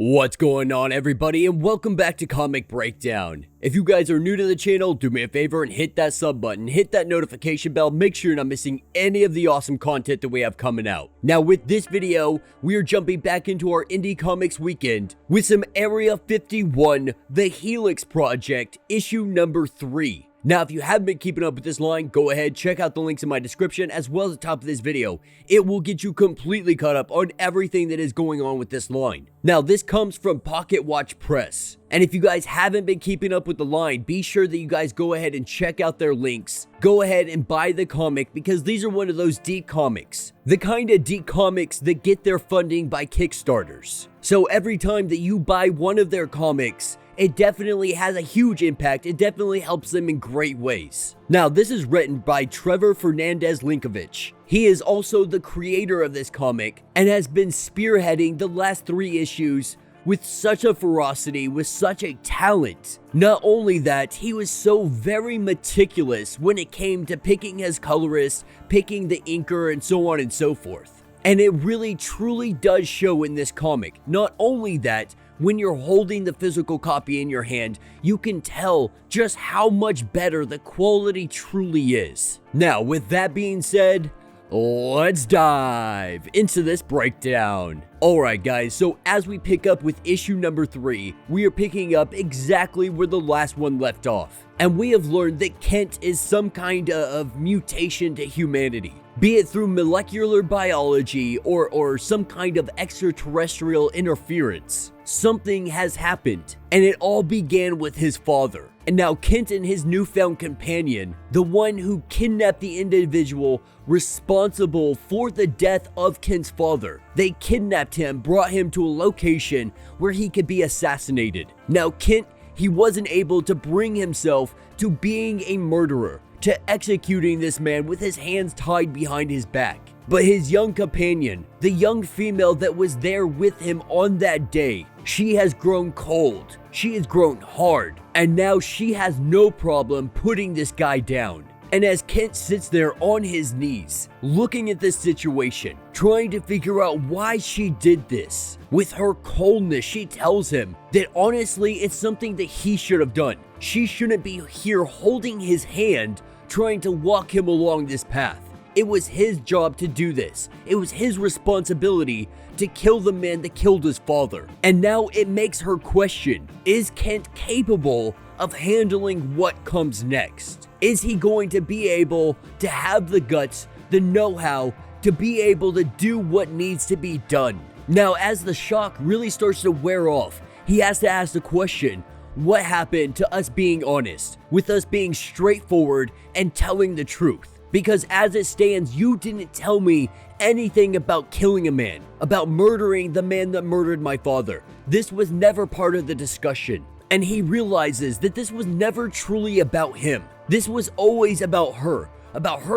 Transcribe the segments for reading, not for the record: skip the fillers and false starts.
What's going on, everybody, and welcome back to Comic Breakdown. If you guys are new to the channel, do me a favor and hit that sub button, hit that notification bell, make sure you're not missing any of the awesome content that we have coming out. Now with this video, we are jumping back into our Indie Comics weekend with some Area 51, The Helix Project, issue number 3. Now, if you haven't been keeping up with this line, go ahead, check out the links in my description as well as the top of this video. It will get you completely caught up on everything that is going on with this line. Now, this comes from Pocket Watch Press. And if you guys haven't been keeping up with the line, be sure that you guys go ahead and check out their links. Go ahead and buy the comic because these are one of those deep comics. The kind of deep comics that get their funding by Kickstarters. So every time that you buy one of their comics, it definitely has a huge impact. It definitely helps them in great ways. Now, this is written by Trevor Fernandes Lenkiewicz. He is also the creator of this comic and has been spearheading the last 3 issues with such a ferocity, with such a talent. Not only that, he was so very meticulous when it came to picking his colorist, picking the inker, and so on and so forth. And it really truly does show in this comic. Not only that, when you're holding the physical copy in your hand, you can tell just how much better the quality truly is. Now, with that being said, let's dive into this breakdown. Alright guys, so as we pick up with issue number 3, we are picking up exactly where the last one left off. And we have learned that Kent is some kind of mutation to humanity. Be it through molecular biology or some kind of extraterrestrial interference. Something has happened, and it all began with his father. And now Kent and his newfound companion, the one who kidnapped the individual responsible for the death of Kent's father. They kidnapped him, brought him to a location where he could be assassinated. Now Kent, he wasn't able to bring himself to being a murderer, to executing this man with his hands tied behind his back. But his young companion, the young female that was there with him on that day, she has grown cold, she has grown hard, and now she has no problem putting this guy down. And as Kent sits there on his knees, looking at this situation, trying to figure out why she did this, with her coldness, she tells him that honestly, it's something that he should have done. She shouldn't be here holding his hand, trying to walk him along this path. It was his job to do this. It was his responsibility to kill the man that killed his father. And now it makes her question, is Kent capable of handling what comes next? Is he going to be able to have the guts, the know-how, to be able to do what needs to be done? Now, as the shock really starts to wear off, he has to ask the question, what happened to us being honest, with us being straightforward and telling the truth? Because as it stands, you didn't tell me anything about killing a man, about murdering the man that murdered my father. This was never part of the discussion. And he realizes that this was never truly about him. This was always about her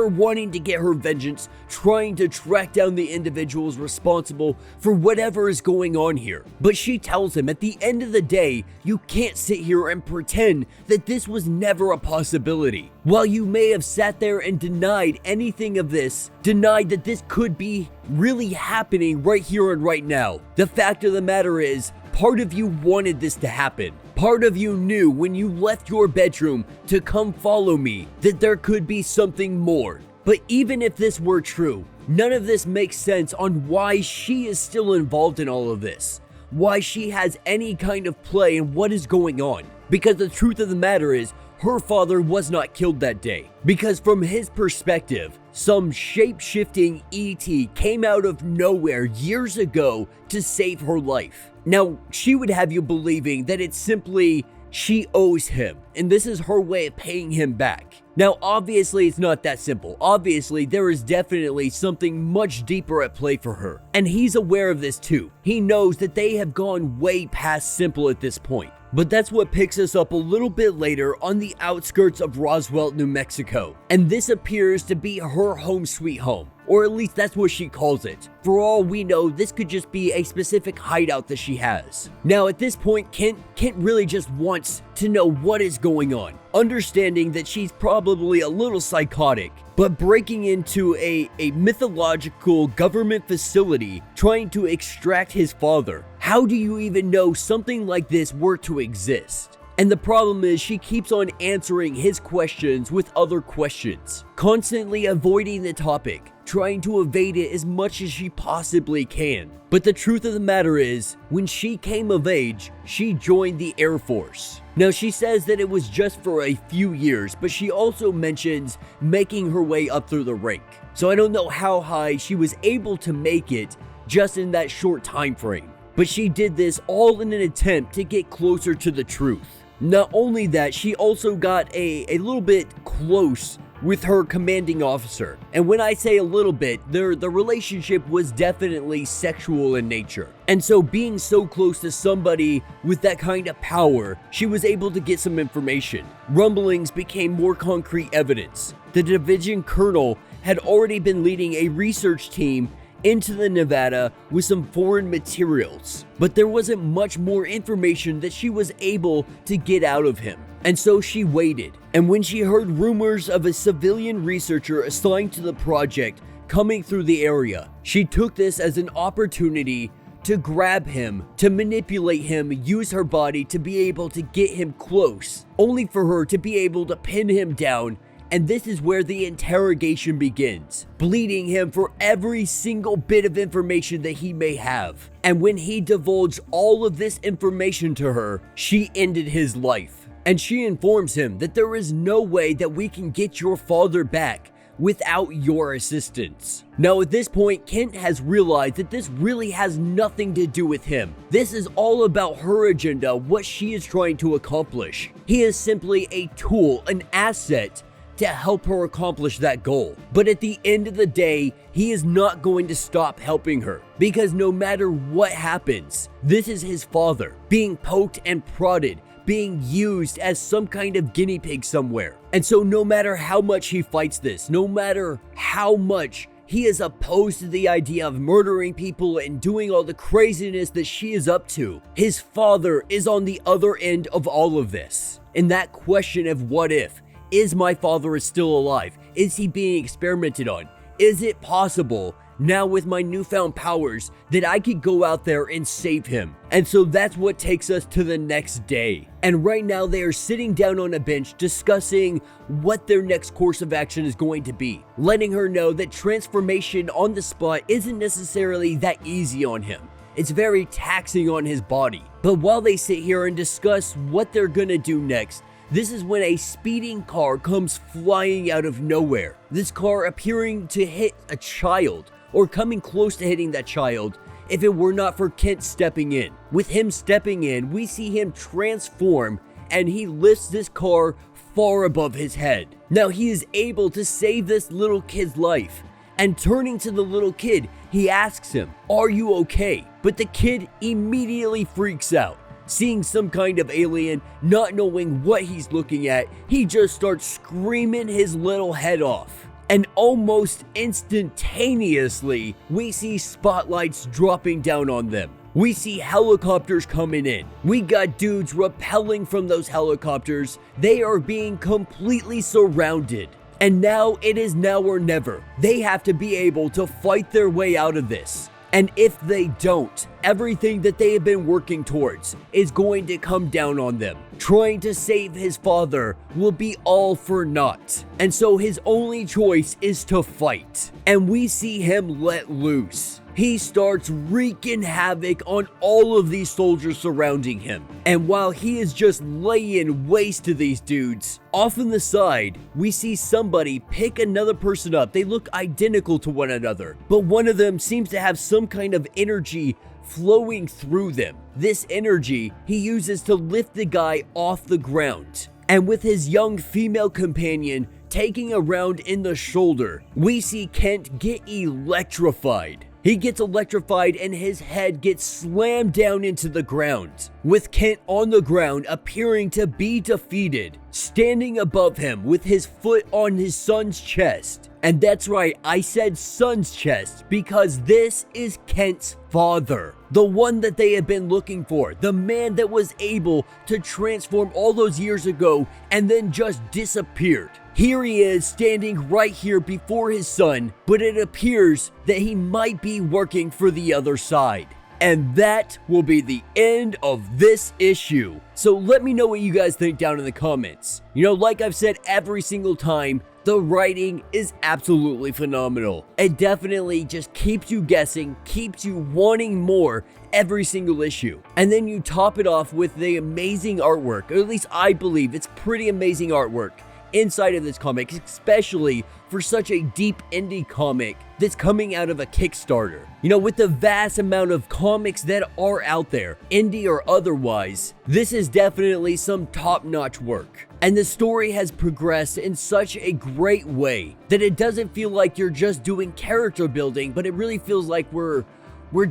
wanting to get her vengeance, trying to track down the individuals responsible for whatever is going on here. But she tells him at the end of the day, you can't sit here and pretend that this was never a possibility. While you may have sat there and denied anything of this, denied that this could be really happening right here and right now, the fact of the matter is, part of you wanted this to happen. Part of you knew when you left your bedroom to come follow me that there could be something more. But even if this were true, none of this makes sense on why she is still involved in all of this. Why she has any kind of play in what is going on. Because the truth of the matter is, her father was not killed that day. Because from his perspective, some shape-shifting ET came out of nowhere years ago to save her life. Now, she would have you believing that it's simply she owes him, and this is her way of paying him back. Now, obviously, it's not that simple. Obviously, there is definitely something much deeper at play for her, and he's aware of this too. He knows that they have gone way past simple at this point. But that's what picks us up a little bit later on the outskirts of Roswell, New Mexico. And this appears to be her home sweet home. Or at least that's what she calls it. For all we know, this could just be a specific hideout that she has. Now at this point, Kent really just wants to know what is going on. Understanding that she's probably a little psychotic, but breaking into a mythological government facility trying to extract his father. How do you even know something like this were to exist? And the problem is she keeps on answering his questions with other questions, constantly avoiding the topic, trying to evade it as much as she possibly can. But the truth of the matter is, when she came of age, she joined the Air Force. Now she says that it was just for a few years, but she also mentions making her way up through the rank. So I don't know how high she was able to make it just in that short time frame. But she did this all in an attempt to get closer to the truth. Not only that, she also got a little bit close with her commanding officer. And when I say a little bit, the relationship was definitely sexual in nature. And so being so close to somebody with that kind of power, she was able to get some information. Rumblings became more concrete evidence. The division colonel had already been leading a research team into the Nevada with some foreign materials, but there wasn't much more information that she was able to get out of him. And so she waited, and when she heard rumors of a civilian researcher assigned to the project coming through the area, she took this as an opportunity to grab him, to manipulate him, use her body to be able to get him close, only for her to be able to pin him down. And this is where the interrogation begins, bleeding him for every single bit of information that he may have. And when he divulged all of this information to her, she ended his life. And she informs him that there is no way that we can get your father back without your assistance. Now at this point, Kent has realized that this really has nothing to do with him. This is all about her agenda, what she is trying to accomplish. He is simply a tool, an asset, to help her accomplish that goal. But at the end of the day, he is not going to stop helping her, because no matter what happens, this is his father being poked and prodded, being used as some kind of guinea pig somewhere. And so no matter how much he fights this, no matter how much he is opposed to the idea of murdering people and doing all the craziness that she is up to, his father is on the other end of all of this. And that question of what if, is my father still alive? Is he being experimented on? Is it possible, now with my newfound powers, that I could go out there and save him? And so that's what takes us to the next day. And right now they are sitting down on a bench discussing what their next course of action is going to be, letting her know that transformation on the spot isn't necessarily that easy on him. It's very taxing on his body. But while they sit here and discuss what they're gonna do next, this is when a speeding car comes flying out of nowhere. This car appearing to hit a child, or coming close to hitting that child, if it were not for Kent stepping in. With him stepping in, we see him transform, and he lifts this car far above his head. Now he is able to save this little kid's life. And turning to the little kid, he asks him, "Are you okay?" But the kid immediately freaks out. Seeing some kind of alien, not knowing what he's looking at, he just starts screaming his little head off. And almost instantaneously, we see spotlights dropping down on them. We see helicopters coming in. We got dudes rappelling from those helicopters. They are being completely surrounded. And now it is now or never. They have to be able to fight their way out of this. And if they don't, everything that they have been working towards is going to come down on them. Trying to save his father will be all for naught. And so his only choice is to fight. And we see him let loose. He starts wreaking havoc on all of these soldiers surrounding him. And while he is just laying waste to these dudes, off on the side, we see somebody pick another person up. They look identical to one another, but one of them seems to have some kind of energy flowing through them. This energy he uses to lift the guy off the ground. And with his young female companion taking a round in the shoulder, we see Kent get electrified. He gets electrified and his head gets slammed down into the ground, with Kent on the ground appearing to be defeated, standing above him with his foot on his son's chest. And that's right, I said son's chest, because this is Kent's father, the one that they have been looking for, the man that was able to transform all those years ago and then just disappeared. Here he is standing right here before his son, but it appears that he might be working for the other side. And that will be the end of this issue. So let me know what you guys think down in the comments. You know, like I've said every single time, the writing is absolutely phenomenal. It definitely just keeps you guessing, keeps you wanting more every single issue. And then you top it off with the amazing artwork, or at least I believe it's pretty amazing artwork inside of this comic, especially for such a deep indie comic that's coming out of a Kickstarter. You know, with the vast amount of comics that are out there, indie or otherwise, this is definitely some top-notch work. And the story has progressed in such a great way that it doesn't feel like you're just doing character building, but it really feels like we're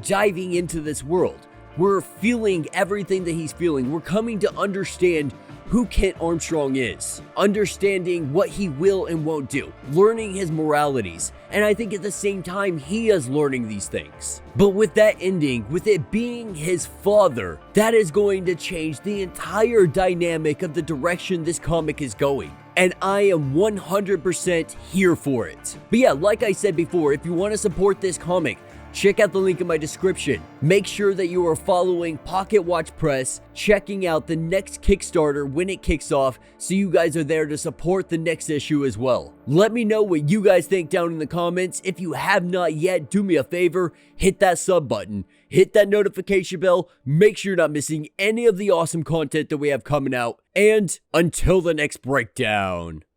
diving into this world. We're feeling everything that he's feeling. We're coming to understand who Kent Armstrong is, understanding what he will and won't do, learning his moralities, and I think at the same time he is learning these things. But with that ending, with it being his father, that is going to change the entire dynamic of the direction this comic is going. And I am 100% here for it. But yeah, like I said before, if you want to support this comic, check out the link in my description. Make sure that you are following Pocket Watch Press, checking out the next Kickstarter when it kicks off, so you guys are there to support the next issue as well. Let me know what you guys think down in the comments. If you have not yet, do me a favor, hit that sub button, hit that notification bell, make sure you're not missing any of the awesome content that we have coming out, and until the next breakdown.